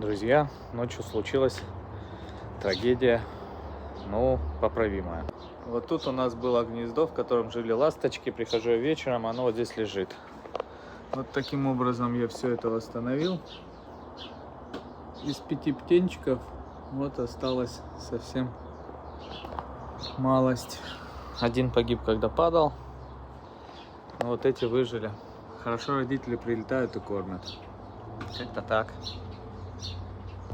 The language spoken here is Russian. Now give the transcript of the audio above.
Друзья, ночью случилась трагедия, но поправимая. Вот тут у нас было гнездо, в котором жили ласточки. Прихожу я вечером, оно вот здесь лежит. Вот таким образом я все это восстановил. Из 5 птенчиков вот осталось совсем малость. Один погиб, когда падал. Но вот эти выжили. Хорошо родители прилетают и кормят. Как-то так.